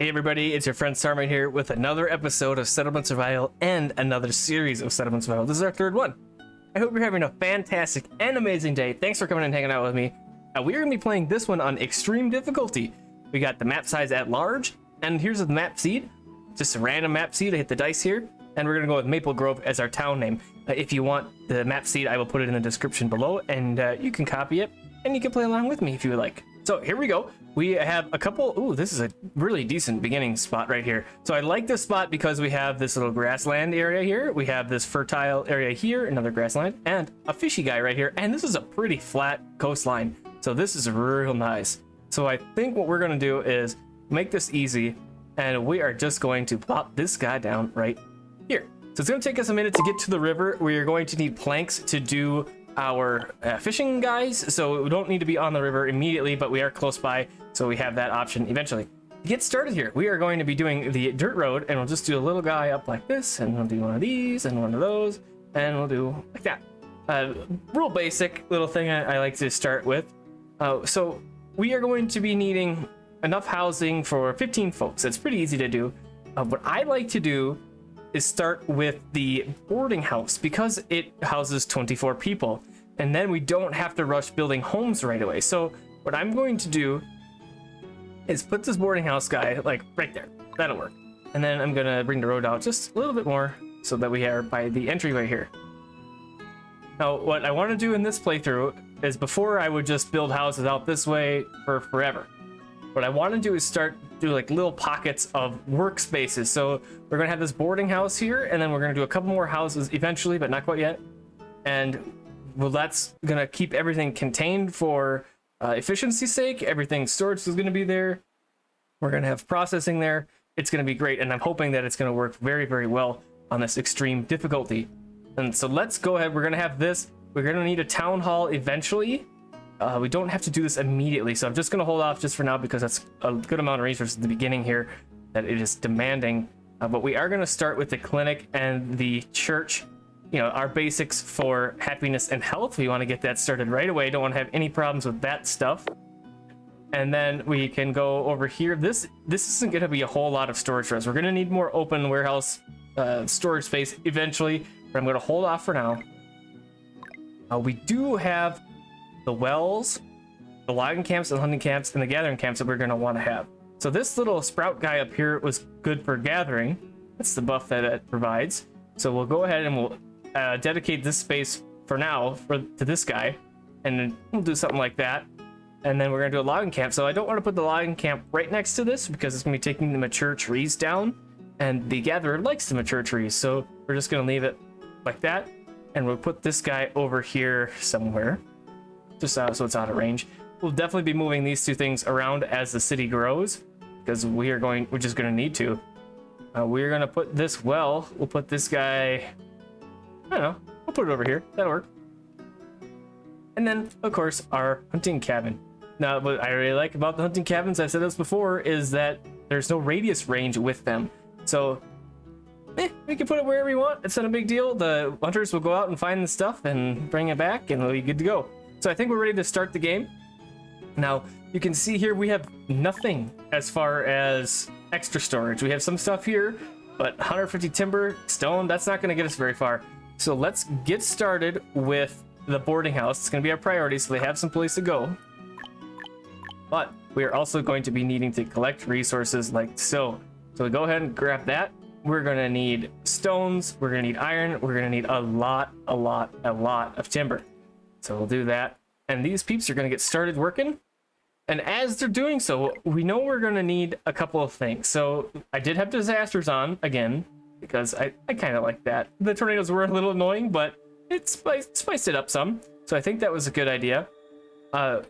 Hey everybody, it's your friend Sarmate here with another episode of Settlement Survival and another series of Settlement Survival. This is our third one. I hope you're having a fantastic and amazing day. Thanks for coming and hanging out with me. We are going to be playing this one on extreme difficulty. We got the map size at large, and here's the map seed. Just a random map seed. I hit the dice here, and we're going to go with Maple Grove as our town name. If you want the map seed, I will put it in the description below, and you can copy it, and you can play along with me if you would like. So here we go. We have a couple. Ooh, this is a really decent beginning spot right here. So I like this spot because we have this little grassland area here. We have this fertile area here, another grassland, and a fishy guy right here. And this is a pretty flat coastline. So this is real nice. So I think what we're going to do is make this easy. And we are just going to plop this guy down right here. So it's going to take us a minute to get to the river. We are going to need planks to do our fishing guys, so we don't need to be on the river immediately, but we are close by, so we have that option eventually. To get started here, we are going to be doing the dirt road, and we'll just do a little guy up like this, and we'll do one of these and one of those, and we'll do like that. Real basic little thing I like to start with. So we are going to be needing enough housing for 15 folks. It's pretty easy to do. What I like to do is start with the boarding house because it houses 24 people, and then we don't have to rush building homes right away. So what I'm going to do is put this boarding house guy like right there. That'll work. And then I'm gonna bring the road out just a little bit more so that we are by the entryway here. Now what I want to do in this playthrough is, before I would just build houses out this way for forever. What I want to do is do like little pockets of workspaces. So we're gonna have this boarding house here, and then we're gonna do a couple more houses eventually, but not quite yet. And well, that's gonna keep everything contained for efficiency's sake. Everything storage is gonna be there. We're gonna have processing there. It's gonna be great, and I'm hoping that it's gonna work very, very well on this extreme difficulty. And so let's go ahead. We're gonna have this. We're gonna need a town hall eventually. We don't have to do this immediately, so I'm just going to hold off just for now because that's a good amount of resources at the beginning here that it is demanding. But we are going to start with the clinic and the church, you know, our basics for happiness and health. We want to get that started right away. Don't want to have any problems with that stuff. And then we can go over here. This isn't going to be a whole lot of storage for us. We're going to need more open warehouse storage space eventually, but I'm going to hold off for now. We do have the wells, the logging camps, and hunting camps, and the gathering camps that we're going to want to have. So this little sprout guy up here was good for gathering. That's the buff that it provides. So we'll go ahead and we'll dedicate this space for now to this guy, and then we'll do something like that. And then we're going to do a logging camp. So I don't want to put the logging camp right next to this because it's going to be taking the mature trees down, and the gatherer likes the mature trees. So we're just going to leave it like that, and we'll put this guy over here somewhere, just so it's out of range. We'll definitely be moving these two things around as the city grows, because we're just going to need to. We're going to put this we'll put this guy, I don't know, we'll put it over here. That'll work. And then, of course, our hunting cabin. Now, what I really like about the hunting cabins, I've said this before, is that there's no radius range with them. So, we can put it wherever we want. It's not a big deal. The hunters will go out and find the stuff and bring it back, and we'll be good to go. So I think we're ready to start the game. Now, you can see here we have nothing as far as extra storage. We have some stuff here, but 150 timber, stone, that's not going to get us very far. So let's get started with the boarding house. It's going to be our priority, so they have some place to go. But we are also going to be needing to collect resources like so. So we go ahead and grab that. We're going to need stones. We're going to need iron. We're going to need a lot of timber. So we'll do that. And these peeps are going to get started working. And as they're doing so, we know we're going to need a couple of things. So I did have disasters on again, because I kind of like that. The tornadoes were a little annoying, but it spiced it up some. So I think that was a good idea. So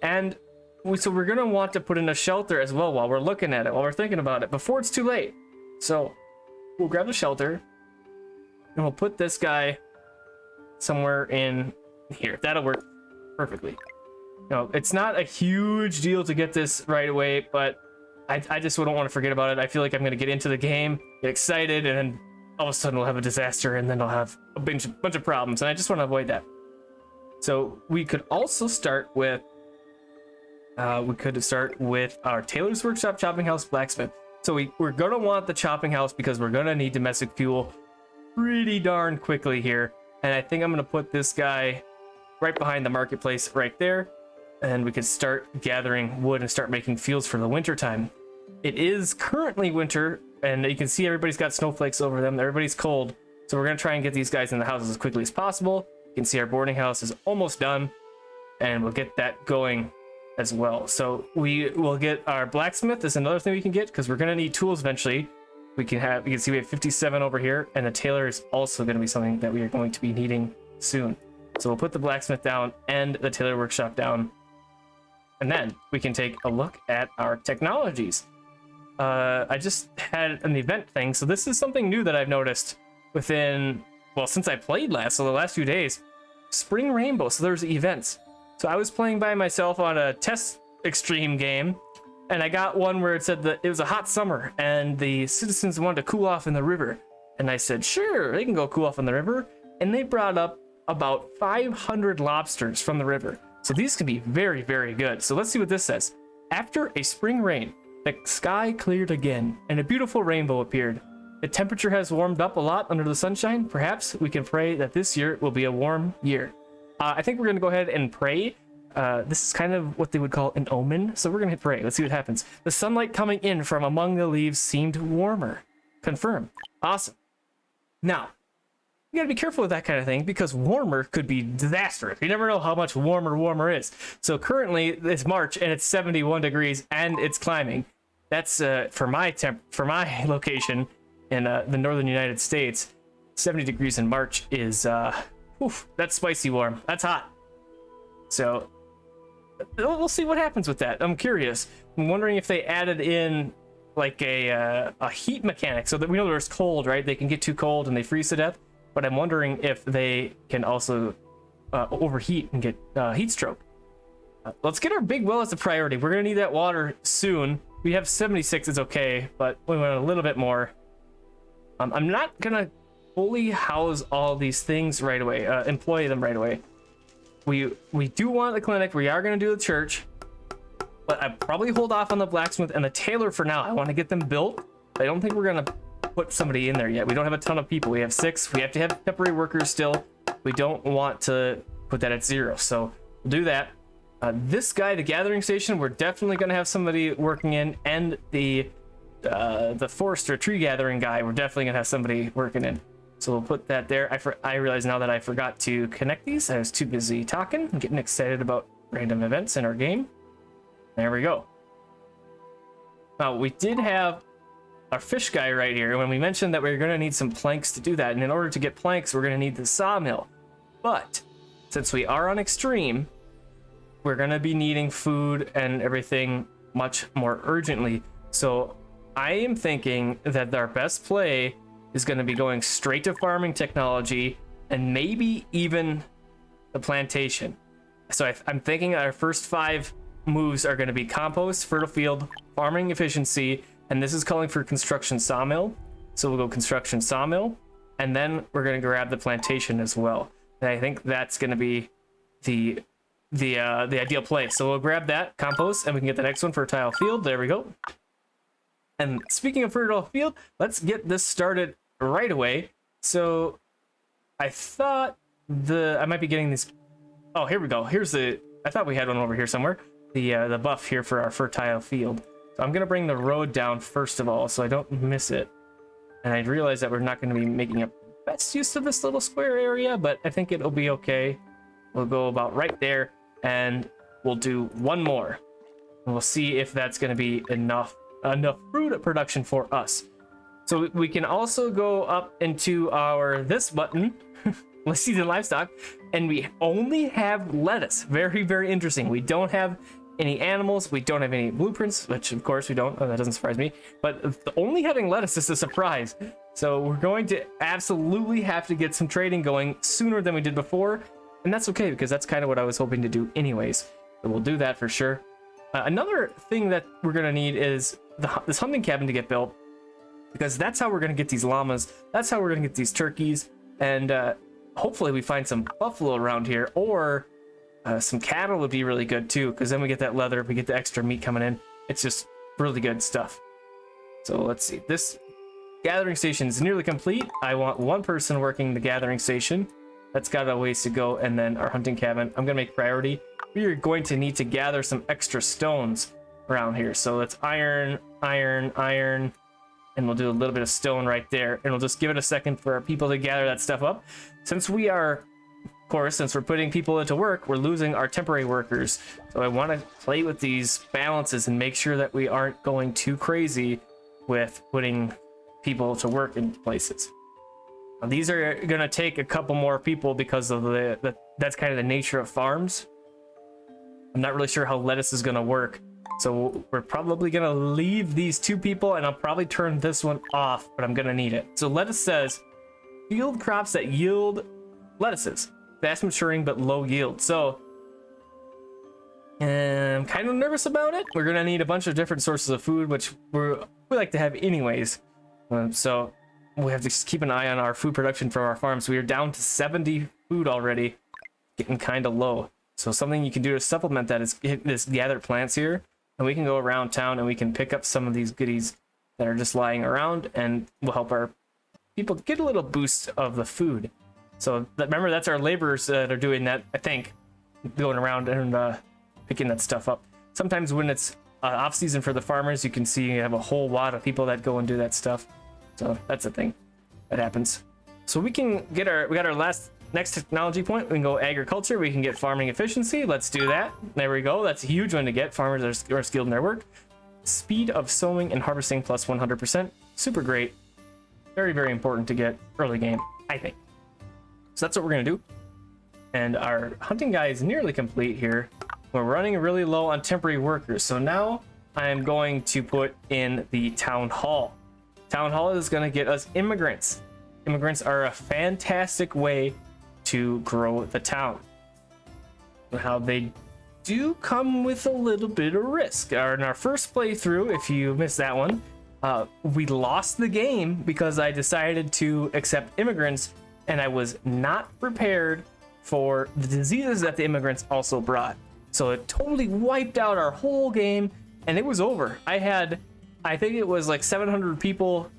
we're going to want to put in a shelter as well while we're looking at it, while we're thinking about it, before it's too late. So we'll grab the shelter, and we'll put this guy somewhere in here. That'll work perfectly. No, it's not a huge deal to get this right away, but I just don't want to forget about it. I feel like I'm going to get into the game, get excited, and then all of a sudden we'll have a disaster, and then I'll have a bunch of problems, and I just want to avoid that. So we could also start with our tailor's workshop, chopping house, blacksmith. So we're going to want the chopping house because we're going to need domestic fuel pretty darn quickly here. And I think I'm going to put this guy right behind the marketplace right there. And we can start gathering wood and start making fuels for the winter time. It is currently winter, and you can see everybody's got snowflakes over them. Everybody's cold. So we're going to try and get these guys in the houses as quickly as possible. You can see our boarding house is almost done, and we'll get that going as well. So we will get our blacksmith is another thing we can get because we're going to need tools eventually. You can see we have 57 over here, and the tailor is also going to be something that we are going to be needing soon. So we'll put the blacksmith down and the tailor workshop down, and then we can take a look at our technologies. I just had an event thing, so this is something new that I've noticed within, well, since I played last, so the last few days. Spring Rainbow, so there's events. So I was playing by myself on a test Xtreme game, and I got one where it said that it was a hot summer and the citizens wanted to cool off in the river. And I said, sure, they can go cool off in the river. And they brought up about 500 lobsters from the river. So these can be very, very good. So let's see what this says. After a spring rain, the sky cleared again and a beautiful rainbow appeared. The temperature has warmed up a lot under the sunshine. Perhaps we can pray that this year will be a warm year. I think we're going to go ahead and pray. This is kind of what they would call an omen. So we're going to hit pray. Let's see what happens. The sunlight coming in from among the leaves seemed warmer. Confirm. Awesome. Now, you got to be careful with that kind of thing because warmer could be disastrous. You never know how much warmer is. So currently it's March and it's 71 degrees and it's climbing. That's for my location in the northern United States. 70 degrees in March is that's spicy warm. That's hot. So we'll see what happens with that. I'm curious. I'm wondering if they added in like a heat mechanic so that we know there's cold, right? They can get too cold and they freeze to death. But I'm wondering if they can also overheat and get heat stroke. Let's get our big well as a priority. We're gonna need that water soon. We have 76, it's okay, but we want a little bit more. I'm not gonna fully house all these things right away, employ them right away. We do want the clinic. We are going to do the church, but I probably hold off on the blacksmith and the tailor for now. I want to get them built. I don't think we're going to put somebody in there yet. We don't have a ton of people. We have 6. We have to have temporary workers still. We don't want to put that at 0, so we'll do that. This guy, the gathering station, we're definitely going to have somebody working in, and the forester tree gathering guy, we're definitely going to have somebody working in. So we'll put that there. I realize now that I forgot to connect these. I was too busy talking and getting excited about random events in our game. There we go. Now, we did have our fish guy right here when we mentioned that we were going to need some planks to do that. And in order to get planks, we're going to need the sawmill. But since we are on Xtreme, we're going to be needing food and everything much more urgently. So I am thinking that our best play is going to be going straight to farming technology and maybe even the plantation. So I'm thinking our first 5 moves are going to be compost, fertile field, farming efficiency, and this is calling for construction sawmill. So we'll go construction sawmill, and then we're going to grab the plantation as well. And I think that's going to be the ideal play. So we'll grab that compost, and we can get the next one, fertile field. There we go. And speaking of fertile field, let's get this started right away. So I thought I might be getting these. Oh, here we go. I thought we had one over here somewhere. The buff here for our fertile field. So I'm gonna bring the road down first of all, so I don't miss it. And I realize that we're not gonna be making a best use of this little square area, but I think it'll be okay. We'll go about right there, and we'll do one more. And we'll see if that's gonna be enough fruit production for us. So we can also go up into this button. Let's see the livestock, and we only have lettuce. Very, very interesting. We don't have any animals. We don't have any blueprints, which of course we don't. That doesn't surprise me. But only having lettuce is a surprise. So we're going to absolutely have to get some trading going sooner than we did before, and that's okay because that's kind of what I was hoping to do anyways. So we'll do that for sure. Another thing that we're gonna need is this hunting cabin to get built, because that's how we're gonna get these llamas. That's how we're gonna get these turkeys, and hopefully we find some buffalo around here, or some cattle would be really good too, because then we get that leather, we get the extra meat coming in. It's just really good stuff. So let's see. This gathering station is nearly complete. I want one person working the gathering station. That's got a ways to go. And then our hunting cabin, I'm gonna make priority. We are going to need to gather some extra stones around here. So let's iron, iron, iron, and we'll do a little bit of stone right there. And we'll just give it a second for our people to gather that stuff up. Since we are, of course, since we're putting people into work, we're losing our temporary workers. So I want to play with these balances and make sure that we aren't going too crazy with putting people to work in places. Now, these are going to take a couple more people because of that's kind of the nature of farms. I'm not really sure how lettuce is going to work. So we're probably going to leave these 2 people, and I'll probably turn this one off, but I'm going to need it. So lettuce says field crops that yield lettuces, fast maturing but low yield. So I'm kind of nervous about it. We're going to need a bunch of different sources of food, which we like to have anyways. So we have to just keep an eye on our food production for our farms. We are down to 70 food already, getting kind of low. So something you can do to supplement that is hit this gather plants here, and we can go around town and we can pick up some of these goodies that are just lying around, and will help our people get a little boost of the food. So remember, that's our laborers that are doing that, I think, going around and picking that stuff up. Sometimes when it's off season for the farmers, you can see you have a whole lot of people that go and do that stuff. So that's a thing that happens. So we can get we got our next technology point. We can go agriculture. We can get farming efficiency. Let's do that. There we go. That's a huge one to get. Farmers are skilled in their work. Speed of sowing and harvesting plus 100%. Super great. Very, very important to get early game, I think. So that's what we're going to do. And our hunting guy is nearly complete here. We're running really low on temporary workers. So now I'm going to put in the town hall. Town hall is going to get us immigrants. Immigrants are a fantastic way to grow the town. How they do come with a little bit of risk. In our first playthrough, if you missed that one, we lost the game because I decided to accept immigrants, and I was not prepared for the diseases that the immigrants also brought. So it totally wiped out our whole game, and it was over. I think it was like 700 people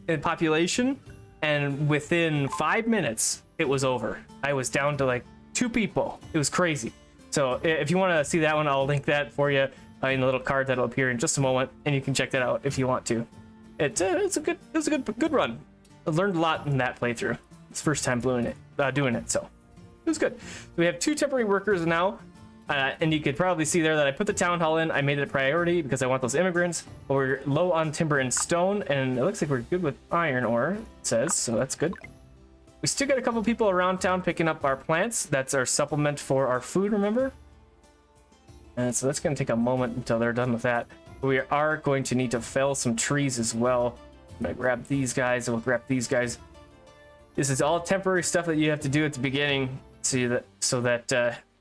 in population, and within 5 minutes, it was over. I was down to like 2 people. It was crazy. So if you want to see that one, I'll link that for you in the little card that'll appear in just a moment, and you can check that out if you want to. It's a good run. I learned a lot in that playthrough. It's the first time doing it, so it was good. So we have 2 temporary workers now, and you could probably see there that I put the town hall in. I made it a priority because I want those immigrants. But we're low on timber and stone, and it looks like we're good with iron ore, it says, so that's good. We still got a couple people around town picking up our plants. That's our supplement for our food, remember? And so that's going to take a moment until they're done with that. We are going to need to fell some trees as well. I'm going to grab these guys, and we'll grab these guys. This is all temporary stuff that you have to do at the beginning so that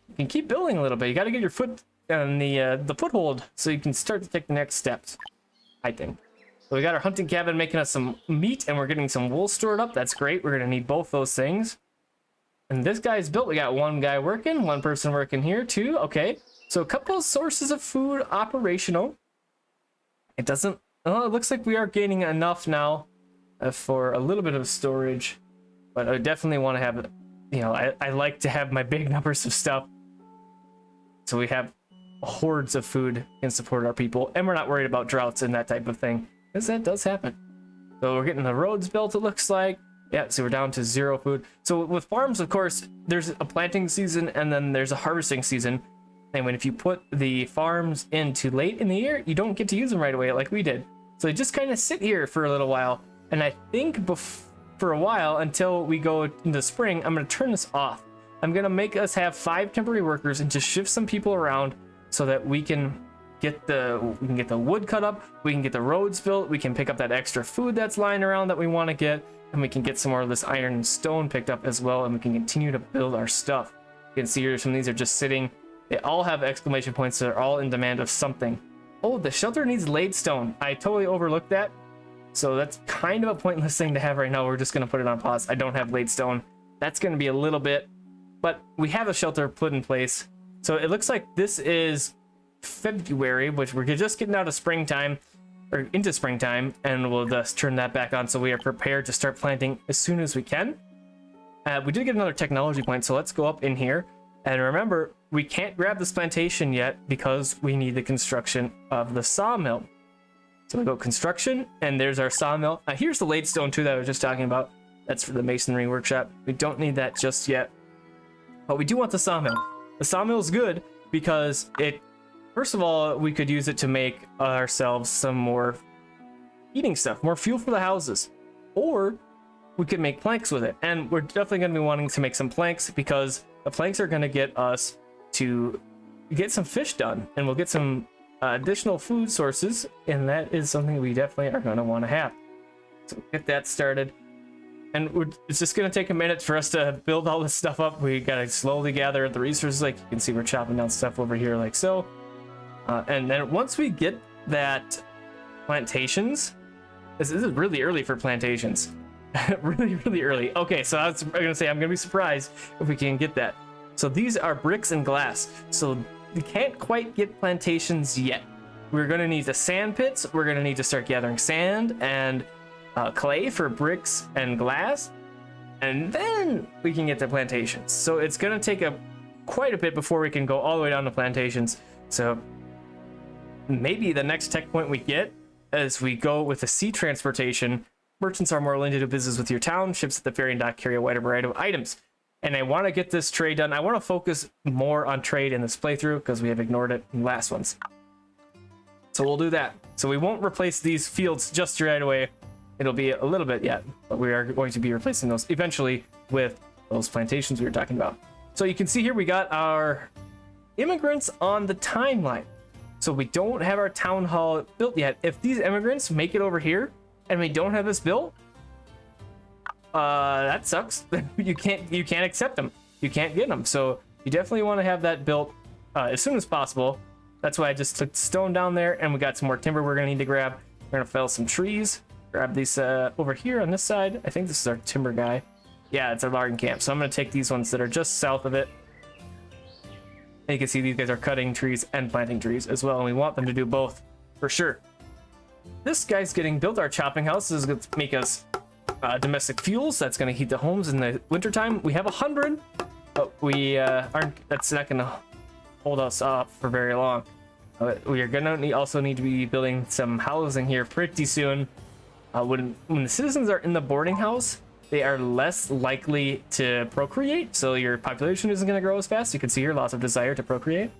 you can keep building a little bit. You got to get your foot on the foothold so you can start to take the next steps, I think. So we got our hunting cabin making us some meat, and we're getting some wool stored up. That's great. We're going to need both those things. And this guy's built. We got one guy working, one person working here too. Okay. So a couple of sources of food operational. It doesn't, it looks like we are gaining enough now for a little bit of storage, but I definitely want to have, I like to have my big numbers of stuff. So we have hordes of food and support our people, and we're not worried about droughts and that type of thing, because that does happen. So we're getting the roads built, it looks like. Yeah, so we're down to 0 food. So with farms, of course, there's a planting season and then there's a harvesting season. And if you put the farms in too late in the year, you don't get to use them right away like we did. So they just kind of sit here for a little while. And I think for a while, until we go into spring, I'm going to turn this off. I'm going to make us have 5 temporary workers and just shift some people around so that we can get the wood cut up, we can get the roads built, we can pick up that extra food that's lying around that we want to get, and we can get some more of this iron and stone picked up as well, and we can continue to build our stuff. You can see here some of these are just sitting. They all have exclamation points, so they're all in demand of something. Oh, the shelter needs laid stone. I totally overlooked that. So that's kind of a pointless thing to have right now. We're just going to put it on pause. I don't have laid stone. That's going to be a little bit, but we have a shelter put in place. So it looks like this is February, which we're just getting out of springtime. or into springtime, and we'll just turn that back on so we are prepared to start planting as soon as we can. We did get another technology point, so let's go up in here. And remember, we can't grab this plantation yet because we need the construction of the sawmill. So we go construction, and there's our sawmill. Here's the late stone too that I was just talking about. That's for the masonry workshop. We don't need that just yet, but we do want the sawmill. The sawmill is good because it, first of all, we could use it to make ourselves some more eating stuff, more fuel for the houses, or we could make planks with it. And we're definitely going to be wanting to make some planks because the planks are going to get us to get some fish done, and we'll get some additional food sources, and that is something we definitely are going to want to have. So get that started. And it's just going to take a minute for us to build all this stuff up. We got to slowly gather the resources. Like you can see, we're chopping down stuff over here like so. And then once we get that plantations, this is really early for plantations. really early. Okay, so I'm going to say I'm going to be surprised if we can get that. So these are bricks and glass. So we can't quite get plantations yet. We're going to need the sand pits. We're going to need to start gathering sand and clay for bricks and glass, and then we can get the plantations. So it's going to take quite a bit before we can go all the way down to plantations. So maybe the next tech point we get as we go with the sea transportation. Merchants are more willing to do business with your town. Ships at the ferry and dock carry a wider variety of items. And I want to get this trade done. I want to focus more on trade in this playthrough because we have ignored it in the last ones. So we'll do that. So we won't replace these fields just right away. It'll be a little bit yet, but we are going to be replacing those eventually with those plantations we were talking about. So you can see here we got our immigrants on the timeline. So we don't have our town hall built yet. If these immigrants make it over here and we don't have this built, that sucks. you can't accept them. You can't get them. So you definitely want to have that built as soon as possible. That's why I just took stone down there, and we got some more timber we're gonna need to grab. We're gonna fell some trees. Grab these over here on this side. I think this is our timber guy. Yeah, it's our logging camp. So I'm gonna take these ones that are just south of it. And you can see these guys are cutting trees and planting trees as well, and we want them to do both for sure. This guy's getting built. Our chopping house is going to make us domestic fuels. That's going to heat the homes in the wintertime. We have 100, but we aren't. That's not going to hold us off for very long. We are going to also need to be building some housing here pretty soon. When the citizens are in the boarding house, they are less likely to procreate, so your population isn't going to grow as fast. You can see here loss of desire to procreate.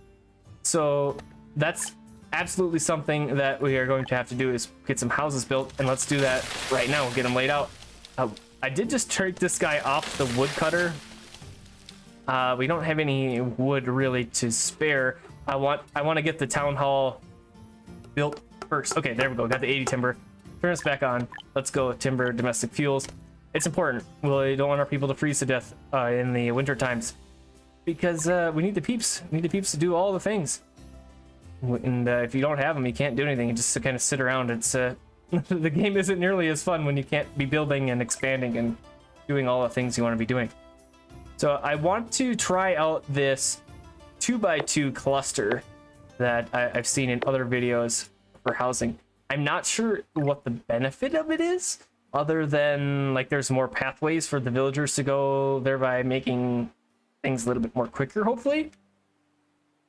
So that's absolutely something that we are going to have to do, is get some houses built, and let's do that right now. We'll get them laid out. I did just take this guy off the woodcutter. We don't have any wood really to spare. I want to get the town hall built first. Okay, there we go. Got the 80 timber. Turn this back on. Let's go with timber, domestic fuels. It's important. We don't want our people to freeze to death in the winter times, because we need the peeps. We need the peeps to do all the things. And if you don't have them, you can't do anything. You just kind of sit around. It's the game isn't nearly as fun when you can't be building and expanding and doing all the things you want to be doing. So I want to try out this 2x2 cluster that I've seen in other videos for housing. I'm not sure what the benefit of it is, other than like there's more pathways for the villagers to go, thereby making things a little bit more quicker, hopefully.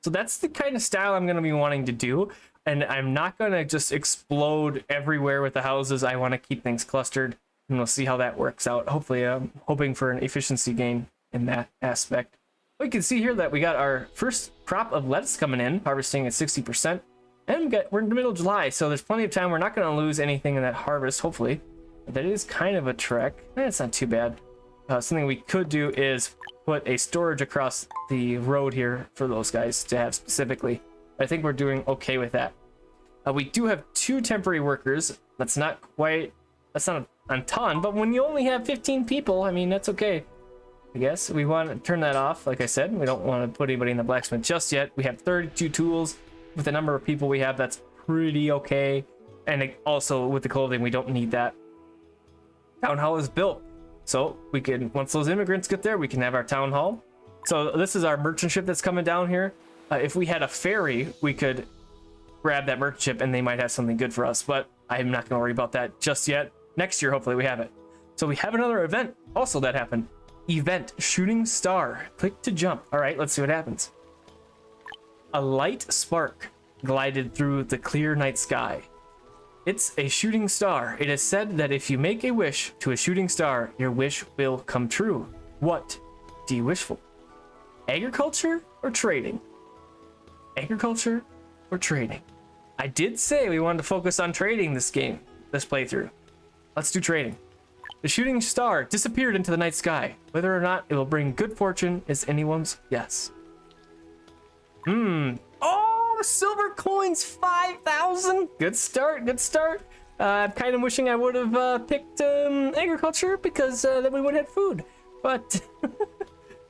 So that's the kind of style I'm going to be wanting to do. And I'm not going to just explode everywhere with the houses. I want to keep things clustered, and we'll see how that works out. Hopefully, I'm hoping for an efficiency gain in that aspect. We can see here that we got our first crop of lettuce coming in, harvesting at 60%. And we're in the middle of July, so there's plenty of time. We're not going to lose anything in that harvest, hopefully. But that is kind of a trek. It's not too bad. Something we could do is put a storage across the road here for those guys to have specifically. I think we're doing okay with that. We do have 2 temporary workers. That's not a ton, but when you only have 15 people, I mean, that's okay. I guess we want to turn that off. Like I said, we don't want to put anybody in the blacksmith just yet. We have 32 tools. With the number of people we have, that's pretty okay. And also with the clothing, we don't need that. Town hall is built. So we can, once those immigrants get there, we can have our town hall. So this is our merchant ship that's coming down here. If we had a ferry, we could grab that merchant ship and they might have something good for us, but I'm not going to worry about that just yet. Next year, hopefully we have it. So we have another event also that happened. Event Shooting Star. Click to jump. All right, let's see what happens. A light spark glided through the clear night sky. It's a shooting star. It is said that if you make a wish to a shooting star, your wish will come true. What do you wish for? Agriculture or trading? Agriculture or trading? I did say we wanted to focus on trading this game, this playthrough. Let's do trading. The shooting star disappeared into the night sky. Whether or not it will bring good fortune is anyone's guess. Oh, silver coins, 5,000. Good start, good start. I'm kind of wishing I would have picked agriculture because then we would have had food. But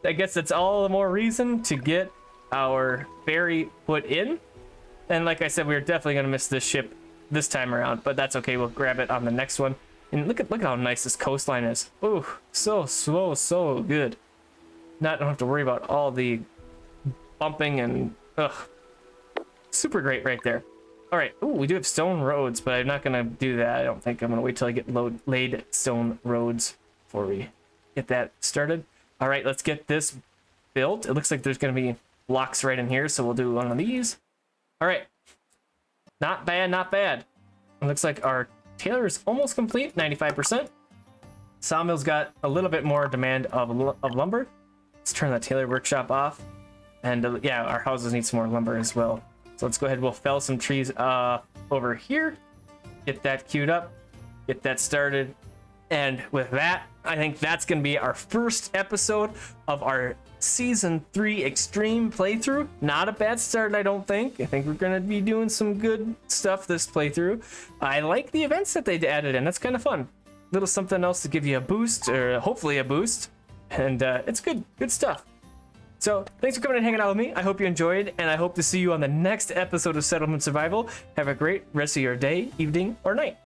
I guess that's all the more reason to get our ferry put in. And like I said, we're definitely going to miss this ship this time around, but that's okay. We'll grab it on the next one. And look at how nice this coastline is. Oh, so good. Don't have to worry about all the bumping and super great right there. All right. Oh, we do have stone roads, but I'm not gonna do that. I don't think. I'm gonna wait till I get laid stone roads before we get that started. All right, let's get this built. It looks like there's gonna be blocks right in here, so we'll do one of these. All right. Not bad, not bad. It looks like our tailor is almost complete, 95%. Sawmill's got a little bit more demand of lumber. Let's turn the tailor workshop off. And yeah, our houses need some more lumber as well. So let's go ahead, we'll fell some trees over here. Get that queued up, get that started. And with that, I think that's gonna be our first episode of our Season 3 Extreme playthrough. Not a bad start, I don't think. I think we're gonna be doing some good stuff this playthrough. I like the events that they added in, that's kind of fun. Little something else to give you a boost, or hopefully a boost. And it's good stuff. So thanks for coming and hanging out with me. I hope you enjoyed, and I hope to see you on the next episode of Settlement Survival. Have a great rest of your day, evening, or night.